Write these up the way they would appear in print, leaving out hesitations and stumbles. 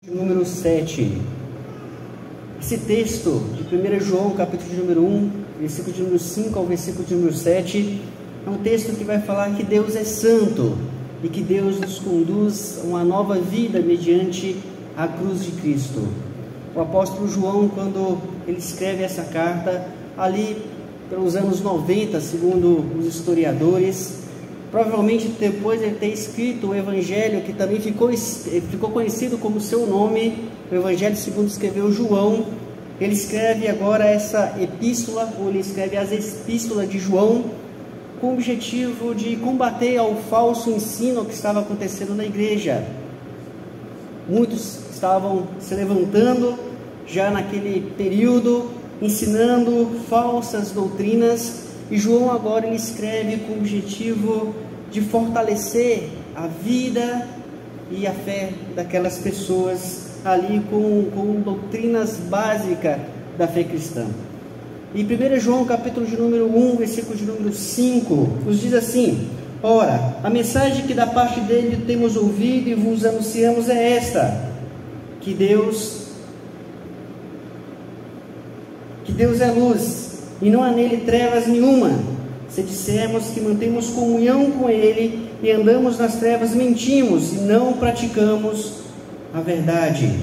Número 7. Esse texto de 1 João, capítulo de número 1, versículo de número 5 ao versículo de número 7, é um texto que vai falar que Deus é santo e que Deus nos conduz a uma nova vida mediante a cruz de Cristo. O apóstolo João, quando ele escreve essa carta, ali pelos anos 90, segundo os historiadores, provavelmente depois de ele ter escrito o Evangelho, que também ficou conhecido como seu nome, o Evangelho segundo escreveu João, ele escreve agora essa epístola, ou ele escreve as epístolas de João, com o objetivo de combater ao falso ensino que estava acontecendo na igreja. Muitos estavam se levantando já naquele período, ensinando falsas doutrinas, e João agora ele escreve com o objetivo de fortalecer a vida e a fé daquelas pessoas ali com doutrinas básicas da fé cristã. E 1 João capítulo de número 1, versículo de número 5, nos diz assim: ora, a mensagem que da parte dele temos ouvido e vos anunciamos é esta, que Deus é luz, e não há nele trevas nenhuma. Se dissermos que mantemos comunhão com ele e andamos nas trevas, mentimos e não praticamos a verdade.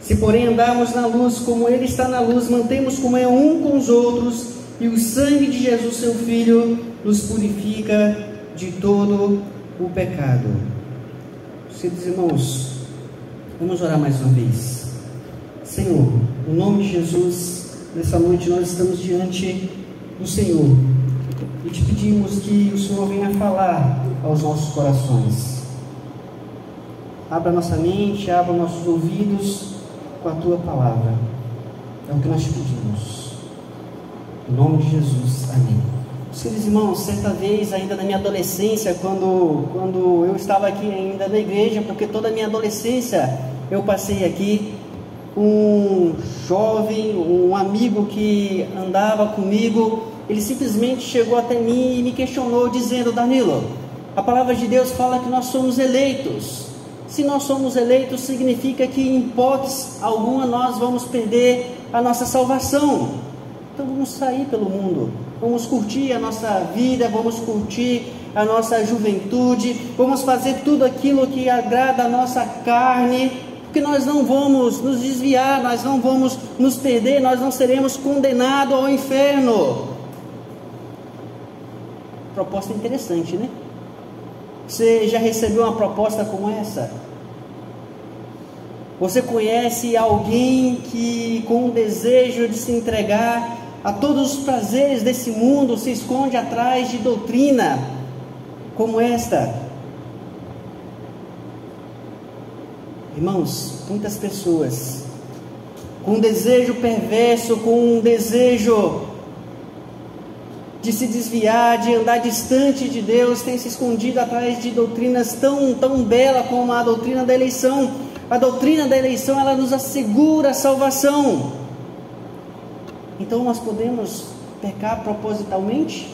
Se porém andarmos na luz, como ele está na luz, mantemos comunhão um com os outros, e o sangue de Jesus, seu Filho, nos purifica de todo o pecado. Queridos irmãos, vamos orar mais uma vez. Senhor, no nome de Jesus, nessa noite nós estamos diante do Senhor e te pedimos que o Senhor venha falar aos nossos corações. Abra nossa mente, abra nossos ouvidos com a tua palavra. É o que nós te pedimos. Em nome de Jesus, amém. Queridos irmãos, certa vez, ainda na minha adolescência, quando eu estava aqui ainda na igreja, porque toda a minha adolescência eu passei aqui, um jovem, um amigo que andava comigo, ele simplesmente chegou até mim e me questionou, dizendo: Danilo, a palavra de Deus fala que nós somos eleitos. Se nós somos eleitos, significa que em hipótese alguma nós vamos perder a nossa salvação. Então vamos sair pelo mundo, vamos curtir a nossa vida, vamos curtir a nossa juventude, vamos fazer tudo aquilo que agrada a nossa carne, porque nós não vamos nos desviar, nós não vamos nos perder, nós não seremos condenados ao inferno. Proposta interessante, né? Você já recebeu uma proposta como essa? Você conhece alguém que, com o desejo de se entregar a todos os prazeres desse mundo, se esconde atrás de doutrina como esta? Irmãos, muitas pessoas com um desejo perverso, com um desejo de se desviar, de andar distante de Deus, têm se escondido atrás de doutrinas tão belas como a doutrina da eleição. A doutrina da eleição, ela nos assegura a salvação. Então nós podemos pecar propositalmente?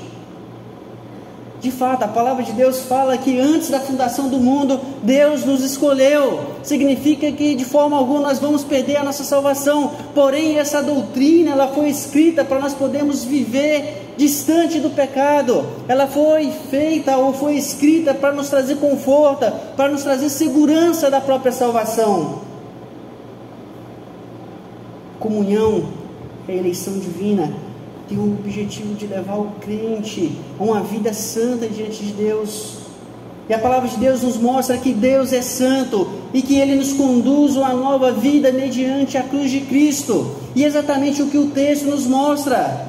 De fato, a palavra de Deus fala que antes da fundação do mundo, Deus nos escolheu. Significa que de forma alguma nós vamos perder a nossa salvação. Porém, essa doutrina, ela foi escrita para nós podermos viver distante do pecado. Ela foi feita ou foi escrita para nos trazer conforto, para nos trazer segurança da própria salvação. Comunhão é a eleição divina, tem o objetivo de levar o crente a uma vida santa diante de Deus. E a palavra de Deus nos mostra que Deus é santo e que Ele nos conduz a uma nova vida mediante a cruz de Cristo. E é exatamente o que o texto nos mostra.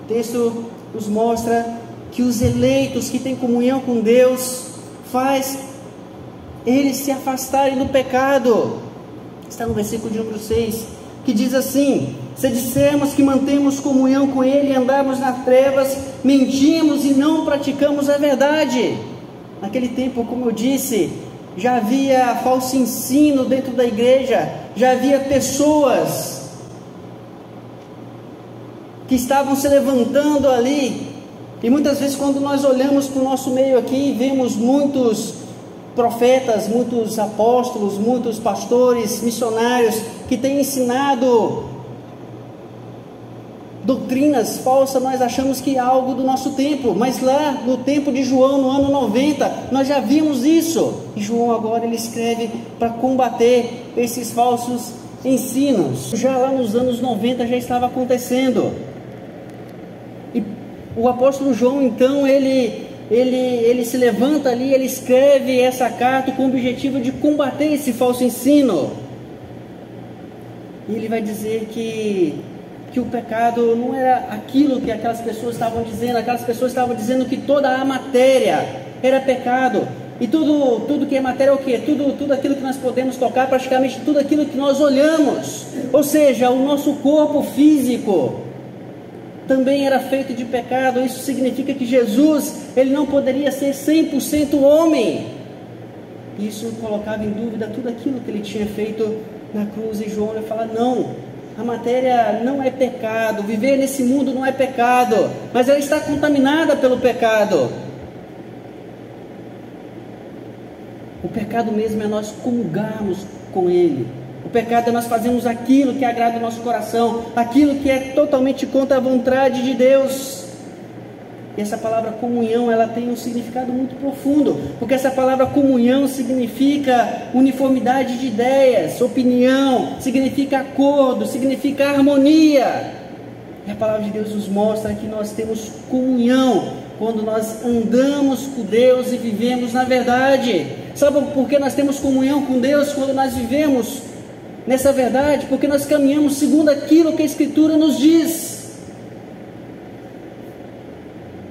O texto nos mostra que os eleitos que têm comunhão com Deus faz eles se afastarem do pecado. Está no versículo de número 6, que diz assim: se dissermos que mantemos comunhão com ele e andarmos nas trevas, mentimos e não praticamos a verdade. Naquele tempo, como eu disse, já havia falso ensino dentro da igreja, já havia pessoas que estavam se levantando ali, e muitas vezes quando nós olhamos para o nosso meio aqui, vemos muitos profetas, muitos apóstolos, muitos pastores, missionários que têm ensinado doutrinas falsas. Nós achamos que é algo do nosso tempo, mas lá no tempo de João, no ano 90, nós já vimos isso. E João agora ele escreve para combater esses falsos ensinos. Já lá nos anos 90 já estava acontecendo. E o apóstolo João então ele se levanta ali, ele escreve essa carta com o objetivo de combater esse falso ensino. E ele vai dizer que o pecado não era aquilo que aquelas pessoas estavam dizendo. Aquelas pessoas estavam dizendo que toda a matéria era pecado. E tudo que é matéria é o quê? Tudo aquilo que nós podemos tocar, praticamente tudo aquilo que nós olhamos. Ou seja, o nosso corpo físico também era feito de pecado. Isso significa que Jesus, ele não poderia ser 100% homem. Isso colocava em dúvida tudo aquilo que ele tinha feito na cruz. E João vai falar: não, a matéria não é pecado, viver nesse mundo não é pecado, mas ela está contaminada pelo pecado. O pecado mesmo é nós comungarmos com ele. O pecado é nós fazermos aquilo que agrada o nosso coração, aquilo que é totalmente contra a vontade de Deus. E essa palavra comunhão, ela tem um significado muito profundo, porque essa palavra comunhão significa uniformidade de ideias, opinião, significa acordo, significa harmonia. E a palavra de Deus nos mostra que nós temos comunhão quando nós andamos com Deus e vivemos na verdade. Sabe por que nós temos comunhão com Deus quando nós vivemos nessa verdade? Porque nós caminhamos segundo aquilo que a Escritura nos diz.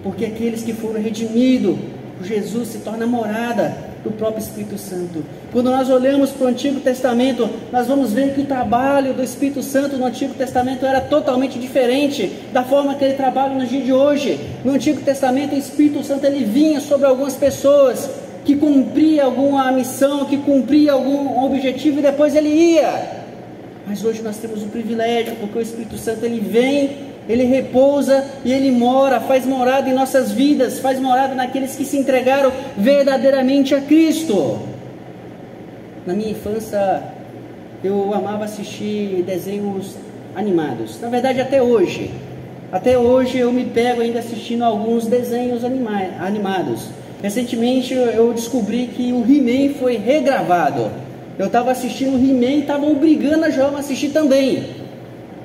Porque aqueles que foram redimidos por Jesus se torna morada do próprio Espírito Santo. Quando nós olhamos para o Antigo Testamento, nós vamos ver que o trabalho do Espírito Santo no Antigo Testamento era totalmente diferente da forma que ele trabalha no dia de hoje. No Antigo Testamento, o Espírito Santo ele vinha sobre algumas pessoas que cumpria alguma missão, que cumpria algum objetivo, e depois ele ia. Mas hoje nós temos o privilégio, porque o Espírito Santo ele vem, ele repousa e ele mora, faz morada em nossas vidas, faz morada naqueles que se entregaram verdadeiramente a Cristo. Na minha infância eu amava assistir desenhos animados. Na verdade até hoje eu me pego ainda assistindo alguns desenhos animados. Recentemente eu descobri que o He-Man foi regravado. Eu estava assistindo o He-Man e estava obrigando a João a assistir também.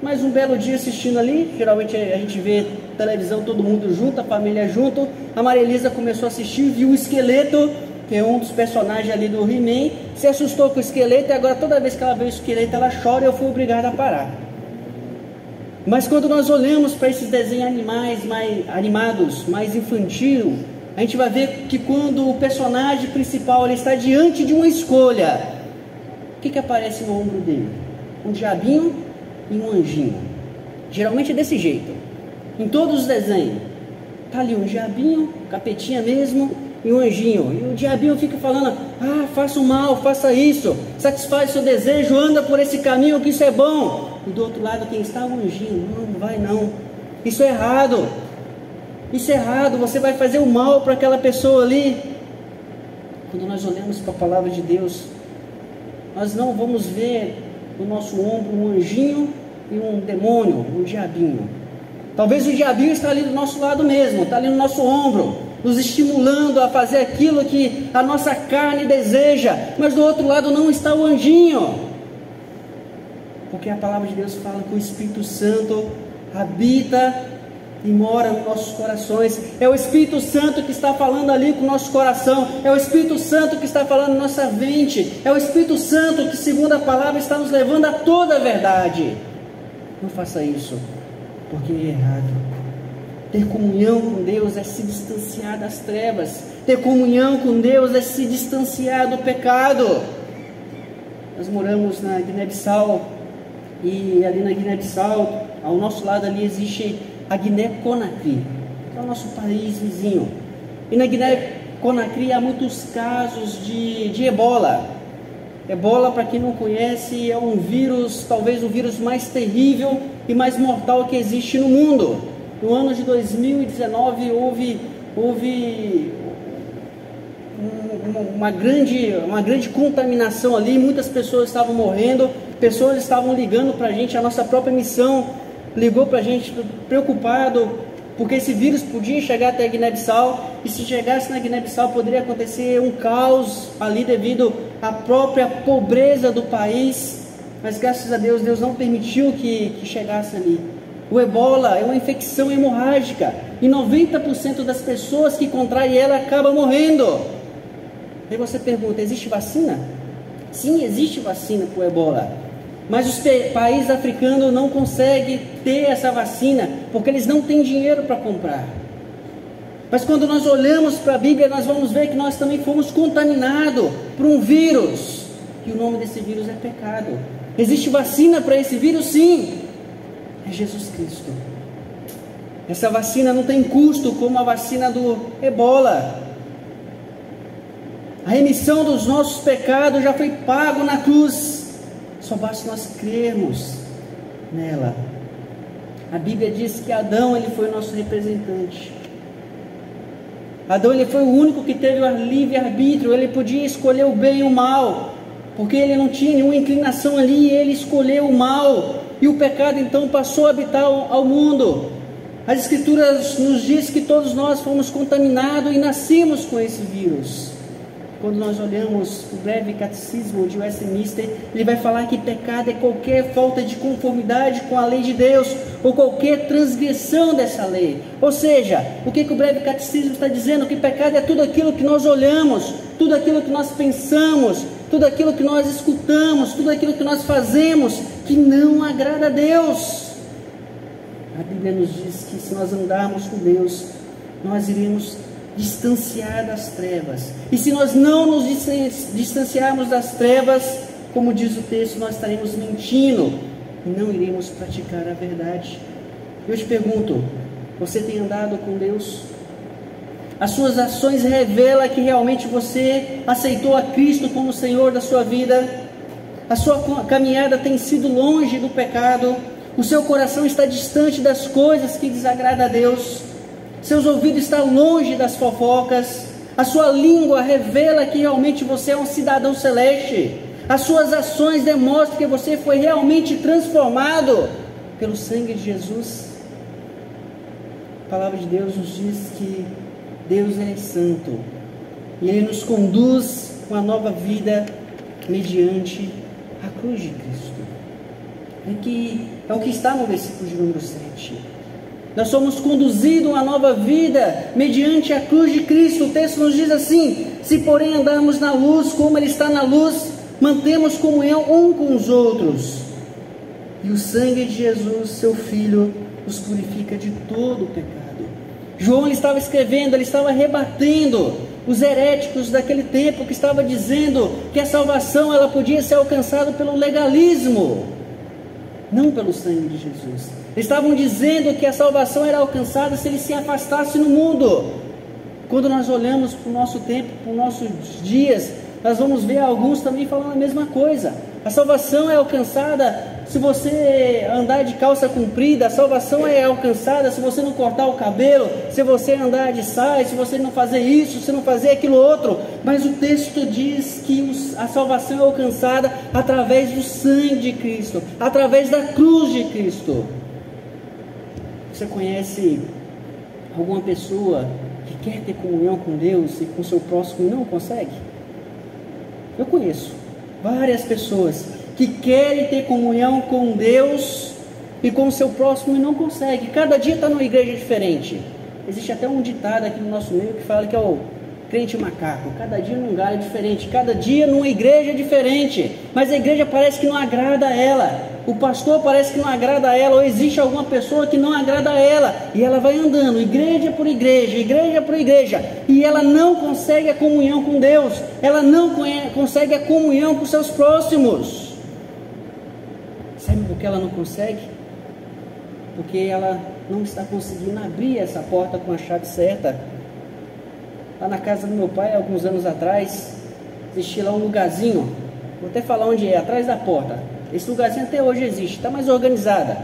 Mas um belo dia assistindo ali, geralmente a gente vê televisão todo mundo junto, a família junto. A Maria Elisa começou a assistir, viu o esqueleto, que é um dos personagens ali do He-Man, se assustou com o esqueleto, e agora toda vez que ela vê o esqueleto ela chora, e eu fui obrigado a parar. Mas quando nós olhamos para esses desenhos animados, mais infantil, a gente vai ver que quando o personagem principal ele está diante de uma escolha, o que aparece no ombro dele? Um diabinho e um anjinho. Geralmente é desse jeito. Em todos os desenhos está ali um diabinho, capetinha mesmo, e um anjinho. E o diabinho fica falando: faça o mal, faça isso, satisfaz seu desejo, anda por esse caminho que isso é bom. E do outro lado quem está? O anjinho. Não vai não, isso é errado. Isso é errado, você vai fazer o mal para aquela pessoa ali. Quando nós olhamos para a palavra de Deus, nós não vamos ver no nosso ombro um anjinho e um demônio, um diabinho. Talvez o diabinho está ali do nosso lado mesmo, está ali no nosso ombro, nos estimulando a fazer aquilo que a nossa carne deseja, mas do outro lado não está o anjinho. Porque a palavra de Deus fala que o Espírito Santo habita e mora nos nossos corações. É o Espírito Santo que está falando ali com o nosso coração, é o Espírito Santo que está falando na nossa mente, é o Espírito Santo que, segundo a palavra, está nos levando a toda a verdade. Não faça isso, porque é errado. Ter comunhão com Deus é se distanciar das trevas. Ter comunhão com Deus é se distanciar do pecado. Nós moramos na Guiné-Bissau, e ali na Guiné-Bissau, ao nosso lado ali existe a Guiné-Conakry, que é o nosso país vizinho. E na Guiné-Conakry há muitos casos de ebola. Ebola, para quem não conhece, é um vírus, talvez o vírus mais terrível e mais mortal que existe no mundo. No ano de 2019 houve uma grande contaminação ali, muitas pessoas estavam morrendo, pessoas estavam ligando para a gente, a nossa própria missão ligou para a gente preocupado, porque esse vírus podia chegar até a Guiné-Bissau, e se chegasse na Guiné-Bissau poderia acontecer um caos ali devido à própria pobreza do país, mas graças a Deus, Deus não permitiu que chegasse ali. O ebola é uma infecção hemorrágica, e 90% das pessoas que contraem ela acabam morrendo. Aí você pergunta, existe vacina? Sim, existe vacina para o ebola, mas os países africanos não conseguem ter essa vacina, porque eles não têm dinheiro para comprar. Mas quando nós olhamos para a Bíblia, nós vamos ver que nós também fomos contaminados por um vírus, e o nome desse vírus é pecado. Existe vacina para esse vírus? Sim, é Jesus Cristo. Essa vacina não tem custo como a vacina do ebola. A remissão dos nossos pecados já foi pago na cruz, só basta nós crermos nela. A Bíblia diz que Adão, ele foi o nosso representante. Adão, ele foi o único que teve o livre-arbítrio, ele podia escolher o bem e o mal, porque ele não tinha nenhuma inclinação ali, ele escolheu o mal, e o pecado então passou a habitar ao mundo. As Escrituras nos diz que todos nós fomos contaminados e nascemos com esse vírus. Quando nós olhamos o breve catecismo de Westminster, ele vai falar que pecado é qualquer falta de conformidade com a lei de Deus, ou qualquer transgressão dessa lei. Ou seja, o que o breve catecismo está dizendo? Que pecado é tudo aquilo que nós olhamos, tudo aquilo que nós pensamos, tudo aquilo que nós escutamos, tudo aquilo que nós fazemos, que não agrada a Deus. A Bíblia nos diz que se nós andarmos com Deus, nós iremos distanciar das trevas, e se nós não nos distanciarmos das trevas, como diz o texto, nós estaremos mentindo e não iremos praticar a verdade. Eu te pergunto, você tem andado com Deus? As suas ações revelam que realmente você aceitou a Cristo como Senhor da sua vida? A sua caminhada tem sido longe do pecado? O seu coração está distante das coisas que desagradam a Deus? Seus ouvidos estão longe das fofocas? A sua língua revela que realmente você é um cidadão celeste? As suas ações demonstram que você foi realmente transformado pelo sangue de Jesus? A palavra de Deus nos diz que Deus é santo, e Ele nos conduz com a nova vida mediante a cruz de Cristo. É o que está no versículo de número 7. Nós somos conduzidos a uma nova vida mediante a cruz de Cristo. O texto nos diz assim: se porém andarmos na luz, como Ele está na luz, mantemos comunhão um com os outros, e o sangue de Jesus, seu Filho, nos purifica de todo o pecado. João, ele estava escrevendo, ele estava rebatendo os heréticos daquele tempo, que estava dizendo que a salvação ela podia ser alcançada pelo legalismo, não pelo sangue de Jesus. Eles estavam dizendo que a salvação era alcançada se ele se afastasse no mundo. Quando nós olhamos para o nosso tempo, para os nossos dias, nós vamos ver alguns também falando a mesma coisa. A salvação é alcançada se você andar de calça comprida, a salvação é alcançada se você não cortar o cabelo, se você andar de saia, se você não fazer isso, se não fazer aquilo outro. Mas o texto diz que a salvação é alcançada através do sangue de Cristo, através da cruz de Cristo. Você conhece alguma pessoa que quer ter comunhão com Deus e com seu próximo e não consegue? Eu conheço várias pessoas que querem ter comunhão com Deus e com o seu próximo e não conseguem. Cada dia está numa igreja diferente. Existe até um ditado aqui no nosso meio que fala que é o crente macaco. Cada dia num galho diferente, cada dia numa igreja diferente. Mas a igreja parece que não agrada a ela. O pastor parece que não agrada a ela, ou existe alguma pessoa que não agrada a ela, e ela vai andando, igreja por igreja, e ela não consegue a comunhão com Deus, ela não consegue a comunhão com seus próximos. Sabe por que ela não consegue? Porque ela não está conseguindo abrir essa porta com a chave certa. Lá na casa do meu pai, alguns anos atrás, existia lá um lugarzinho, vou até falar onde é, atrás da porta. Esse lugarzinho até hoje existe, está mais organizada.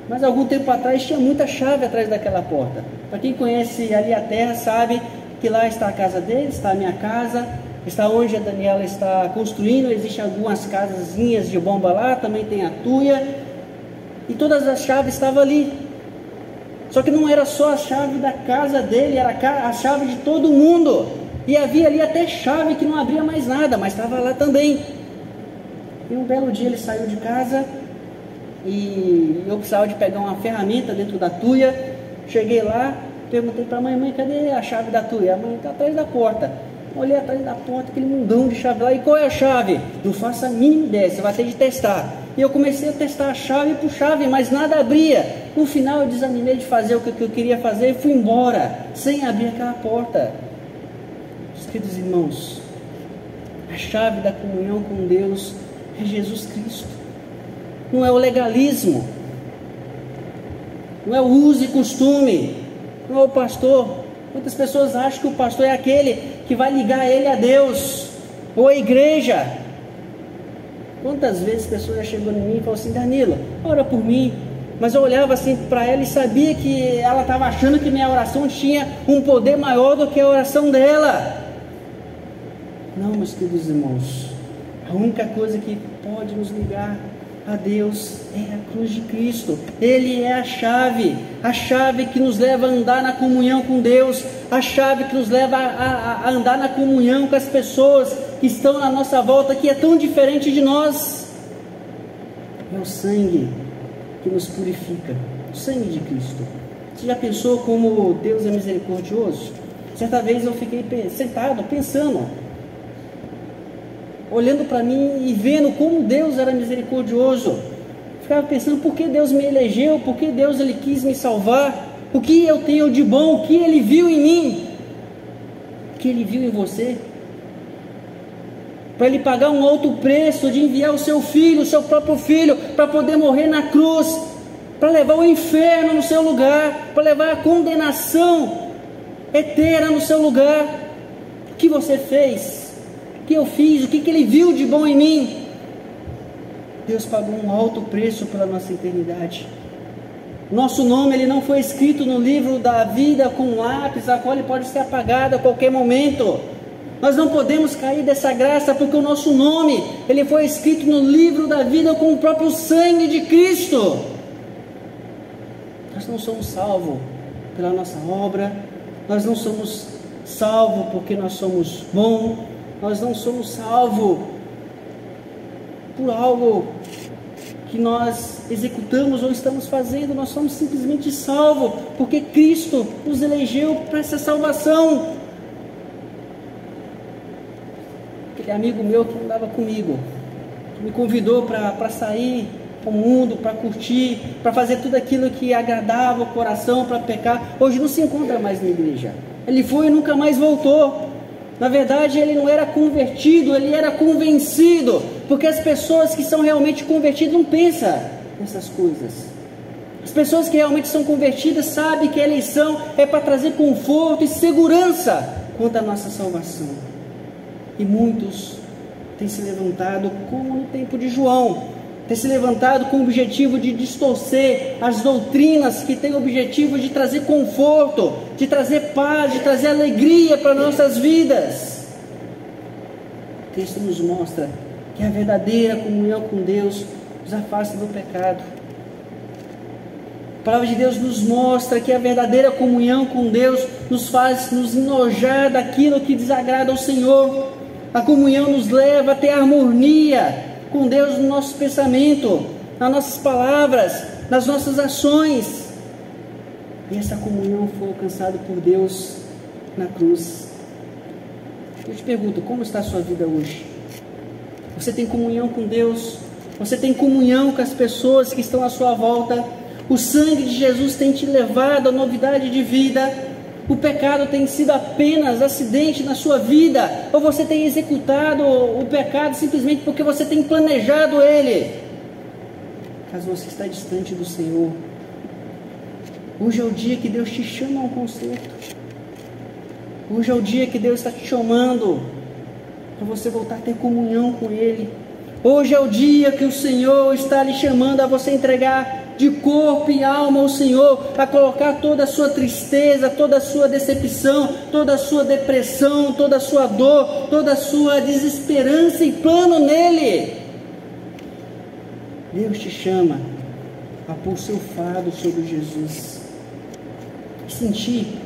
Mas algum tempo atrás tinha muita chave atrás daquela porta. Para quem conhece ali a terra sabe que lá está a casa dele, está a minha casa, está onde a Daniela está construindo, existem algumas casazinhas de bomba lá, também tem a tuia, e todas as chaves estavam ali. Só que não era só a chave da casa dele, era a chave de todo mundo, e havia ali até chave que não abria mais nada, mas estava lá também. E um belo dia ele saiu de casa, e eu precisava de pegar uma ferramenta dentro da tuia. Cheguei lá, perguntei para a mãe, cadê a chave da tuia? A mãe está atrás da porta. Olhei atrás da porta, aquele mundão de chave lá. E qual é a chave? Não faço a mínima ideia, você vai ter de testar. E eu comecei a testar a chave por chave, mas nada abria. No final eu desanimei de fazer o que eu queria fazer e fui embora, sem abrir aquela porta. Meus queridos irmãos, a chave da comunhão com Deus é Jesus Cristo. Não é o legalismo, não é o uso e costume, não é o pastor. Muitas pessoas acham que o pastor é aquele que vai ligar ele a Deus, ou a igreja. Quantas vezes pessoas já chegou em mim e falaram assim: Danilo, ora por mim. Mas eu olhava assim para ela e sabia que ela estava achando que minha oração tinha um poder maior do que a oração dela. Não, meus queridos irmãos, a única coisa que pode nos ligar a Deus é a cruz de Cristo. Ele é a chave que nos leva a andar na comunhão com Deus, a chave que nos leva a andar na comunhão com as pessoas que estão na nossa volta, que é tão diferente de nós. É o sangue que nos purifica, o sangue de Cristo. Você já pensou como Deus é misericordioso? Certa vez eu fiquei sentado pensando, olhando para mim e vendo como Deus era misericordioso. Ficava pensando, por que Deus me elegeu? Por que Deus ele quis me salvar? O que eu tenho de bom? O que Ele viu em mim? O que Ele viu em você? Para Ele pagar um alto preço de enviar o seu filho, o seu próprio filho, para poder morrer na cruz, para levar o inferno no seu lugar, para levar a condenação eterna no seu lugar. O que você fez? O que eu fiz? O que Ele viu de bom em mim? Deus pagou um alto preço pela nossa eternidade. Nosso nome ele não foi escrito no livro da vida com um lápis, a qual ele pode ser apagado a qualquer momento. Nós não podemos cair dessa graça, porque o nosso nome ele foi escrito no livro da vida com o próprio sangue de Cristo. Nós não somos salvos pela nossa obra, nós não somos salvos porque nós somos bons, nós não somos salvos por algo que nós executamos ou estamos fazendo. Nós somos simplesmente salvos porque Cristo nos elegeu para essa salvação. Aquele amigo meu que andava comigo, que me convidou para sair ao mundo, para curtir, para fazer tudo aquilo que agradava o coração, para pecar, hoje não se encontra mais na igreja. Ele foi e nunca mais voltou. Na verdade, ele não era convertido, ele era convencido, porque as pessoas que são realmente convertidas não pensam nessas coisas. As pessoas que realmente são convertidas sabem que a eleição é para trazer conforto e segurança quanto à nossa salvação. E muitos têm se levantado, como no tempo de João, têm se levantado com o objetivo de distorcer as doutrinas que têm o objetivo de trazer conforto, de trazer paz, de trazer alegria para nossas vidas. O texto nos mostra que a verdadeira comunhão com Deus nos afasta do pecado. A palavra de Deus nos mostra que a verdadeira comunhão com Deus nos faz nos enojar daquilo que desagrada ao Senhor. A comunhão nos leva a ter harmonia com Deus no nosso pensamento, nas nossas palavras, nas nossas ações. E essa comunhão foi alcançada por Deus na cruz. Eu te pergunto, como está a sua vida hoje? Você tem comunhão com Deus? Você tem comunhão com as pessoas que estão à sua volta? O sangue de Jesus tem te levado à novidade de vida? O pecado tem sido apenas acidente na sua vida? Ou você tem executado o pecado simplesmente porque você tem planejado ele? Caso você está distante do Senhor, hoje é o dia que Deus te chama a um concerto. Hoje é o dia que Deus está te chamando para você voltar a ter comunhão com Ele. Hoje é o dia que o Senhor está lhe chamando a você entregar de corpo e alma ao Senhor, a colocar toda a sua tristeza, toda a sua decepção, toda a sua depressão, toda a sua dor, toda a sua desesperança e plano nele. Deus te chama a pôr seu fardo sobre Jesus, sentir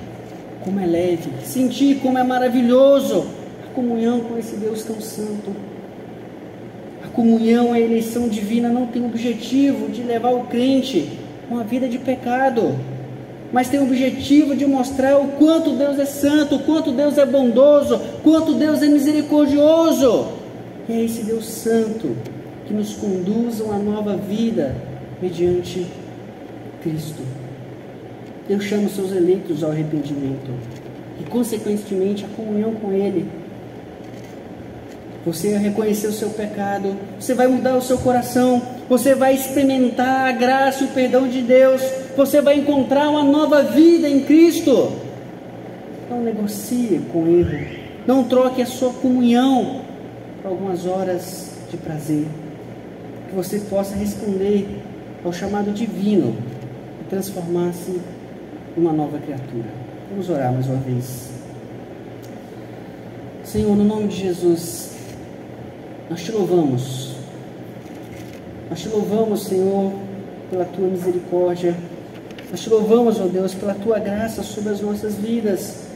como é leve, sentir como é maravilhoso a comunhão com esse Deus tão santo. A comunhão, a eleição divina não tem o objetivo de levar o crente a uma vida de pecado, mas tem o objetivo de mostrar o quanto Deus é santo, o quanto Deus é bondoso, quanto Deus é misericordioso. E é esse Deus santo que nos conduz a uma nova vida mediante Cristo. Deus chama os seus eleitos ao arrependimento e, consequentemente, a comunhão com Ele. Você vai reconhecer o seu pecado, você vai mudar o seu coração, você vai experimentar a graça e o perdão de Deus, você vai encontrar uma nova vida em Cristo. Não negocie com Ele, não troque a sua comunhão por algumas horas de prazer, que você possa responder ao chamado divino e transformar-se em uma nova criatura. Vamos orar mais uma vez. Senhor, no nome de Jesus, nós te louvamos, Senhor, pela Tua misericórdia, nós te louvamos, ó Deus, pela Tua graça sobre as nossas vidas,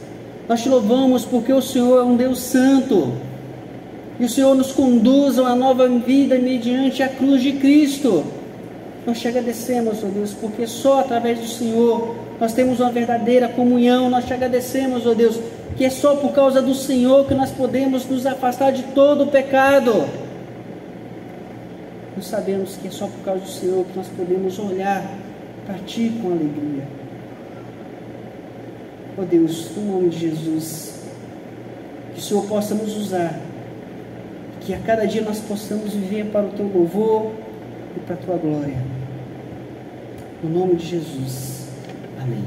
nós te louvamos porque o Senhor é um Deus santo, e o Senhor nos conduz a uma nova vida mediante a cruz de Cristo. Nós te agradecemos, ó Deus, porque só através do Senhor nós temos uma verdadeira comunhão. Nós te agradecemos, ó Deus, que é só por causa do Senhor que nós podemos nos afastar de todo o pecado. Nós sabemos que é só por causa do Senhor que nós podemos olhar para Ti com alegria. Ó Deus, no nome de Jesus, que o Senhor possa nos usar, que a cada dia nós possamos viver para o Teu louvor e para a Tua glória. No nome de Jesus. Amém.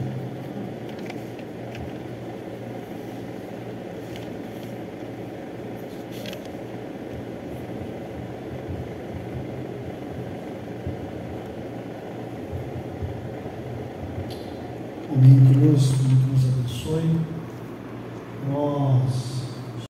Amém, que Deus nos abençoe. Nós